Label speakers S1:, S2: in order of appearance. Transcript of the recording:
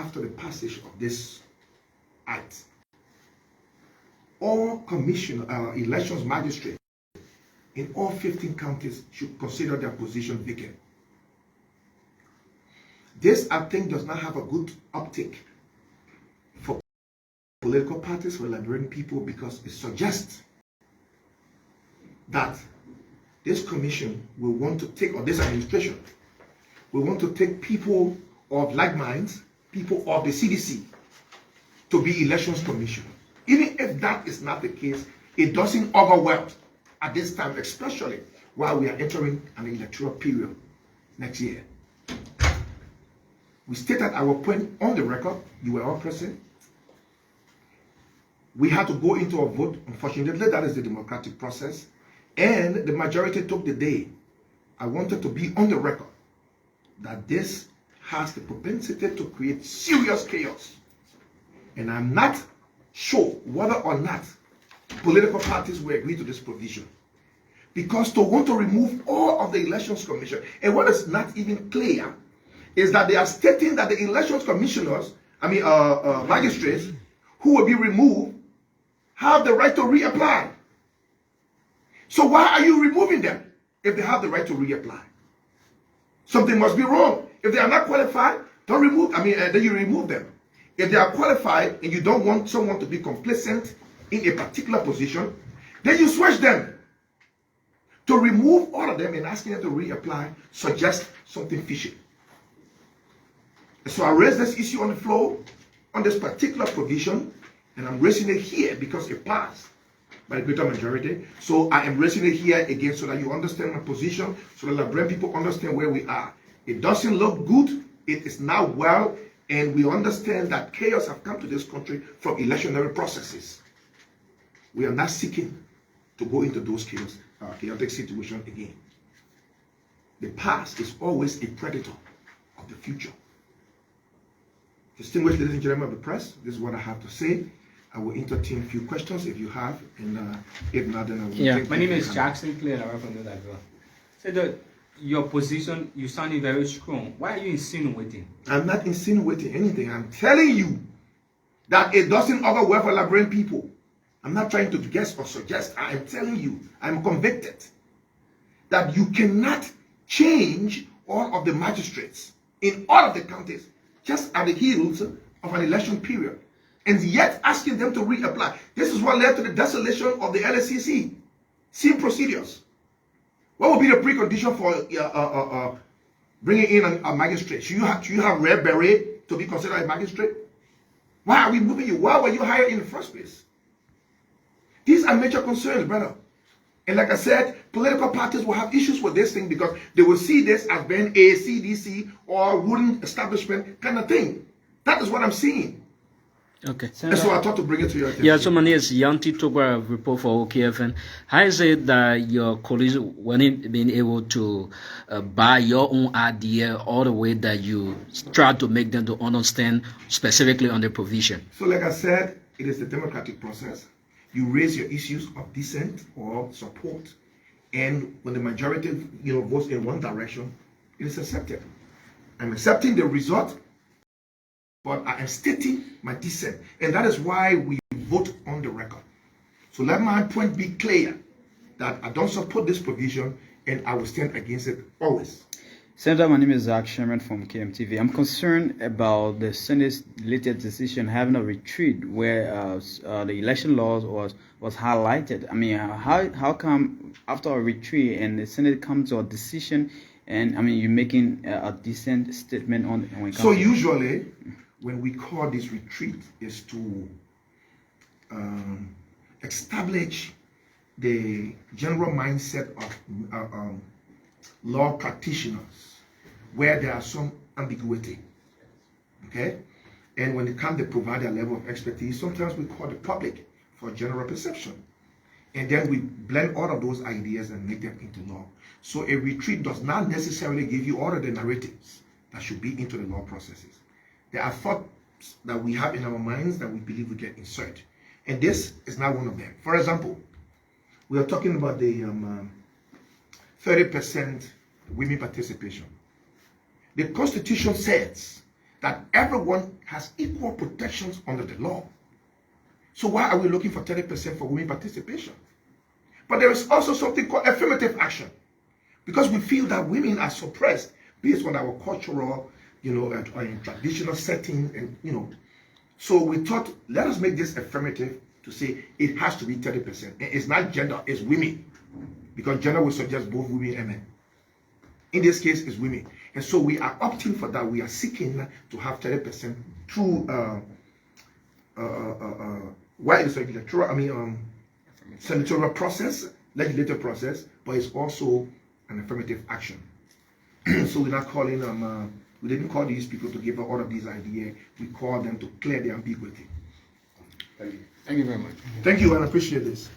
S1: after the passage of this act, all elections magistrates in all 15 counties should consider their position vacant. This, I think, does not have a good uptake for political parties, for Liberian people, because it suggests that this commission will want to take, or this administration will want to take people of like minds, people of the CDC, to be elections commission. Even if that is not the case, it doesn't augur well at this time, especially while we are entering an electoral period next year. We stated our point on the record. You were all present. We had to go into a vote. Unfortunately, that is the democratic process. And the majority took the day. I wanted to be on the record that this has the propensity to create serious chaos. And I'm not sure whether or not political parties will agree to this provision. Because to want to remove all of the elections commission, and what is not even clear is that they are stating that the elections commissioners, magistrates, who will be removed, have the right to reapply. So why are you removing them if they have the right to reapply? Something must be wrong. If they are not qualified, don't remove. Then you remove them. If they are qualified and you don't want someone to be complacent in a particular position, then you switch them. To remove all of them and asking them to reapply suggests something fishy. So I raised this issue on the floor on this particular provision, and I'm raising it here because it passed by the greater majority. So I am raising it here again so that you understand my position, so that Liberian people understand where we are. It doesn't look good. It is now well, and we understand that chaos has come to this country from electionary processes. We are not seeking to go into those chaotic situations again. The past is always a predator of the future. Distinguished ladies and gentlemen of the press, this is what I have to say. I will entertain a few questions if you have, and if not, then I will.
S2: Yeah, my name is Jackson Clay, and I'm from New York. So that your position, you sounding very strong. Why are you insinuating? I'm
S1: not insinuating anything. I'm telling you that it doesn't augur well for Liberian people. I'm not trying to guess or suggest. I am telling you, I'm convicted that you cannot change all of the magistrates in all of the counties just at the heels of an election period, and yet asking them to reapply. This is what led to the desolation of the LSCC. Same procedures. What would be the precondition for bringing in a magistrate? Should you have red beret to be considered a magistrate? Why are we moving you? Why were you hired in the first place? These are major concerns, brother. And like I said, political parties will have issues with this thing because they will see this as being a CDC or ruling establishment kind of thing. That is what I'm seeing.
S2: Okay.
S1: And so I thought to bring it to your attention.
S2: Yeah, so my name is Yanti Togwa, report for OKFN. How is it that your colleagues weren't being able to buy your own idea all the way that you try to make them to understand specifically on the provision?
S1: So like I said, it is the democratic process. You raise your issues of dissent or support, and when the majority votes in one direction, it is accepted. I'm accepting the result, but I am stating my dissent, and that is why we vote on the record. So let my point be clear that I don't support this provision, and I will stand against it always.
S3: Senator, my name is Zach Sherman from KMTV. I'm concerned about the Senate's latest decision having a retreat where the election laws was highlighted. I mean, how come after a retreat and the Senate comes to a decision, and you're making a dissent statement on when it comes
S1: so usually when we call this retreat is to establish the general mindset of law practitioners where there are some ambiguity, okay? And when it comes to provide a level of expertise, sometimes we call the public for general perception. And then we blend all of those ideas and make them into law. So a retreat does not necessarily give you all of the narratives that should be into the law processes. There are thoughts that we have in our minds that we believe we can insert. And this is not one of them. For example, we are talking about the 30% women participation. The Constitution says that everyone has equal protections under the law. So why are we looking for 30% for women participation? But there is also something called affirmative action, because we feel that women are suppressed based on our cultural, and traditional setting, and So we thought, let us make this affirmative to say it has to be 30%. It's not gender, it's women, because gender will suggest both women and men. In this case, it's women, and so we are opting for that. We are seeking to have 30% through senatorial process, legislative process, but it's also an affirmative action. So we're not calling them, we didn't call these people to give all of these ideas. We called them to clear the ambiguity.
S4: Thank you. Thank you very much.
S1: Thank you, and I appreciate this.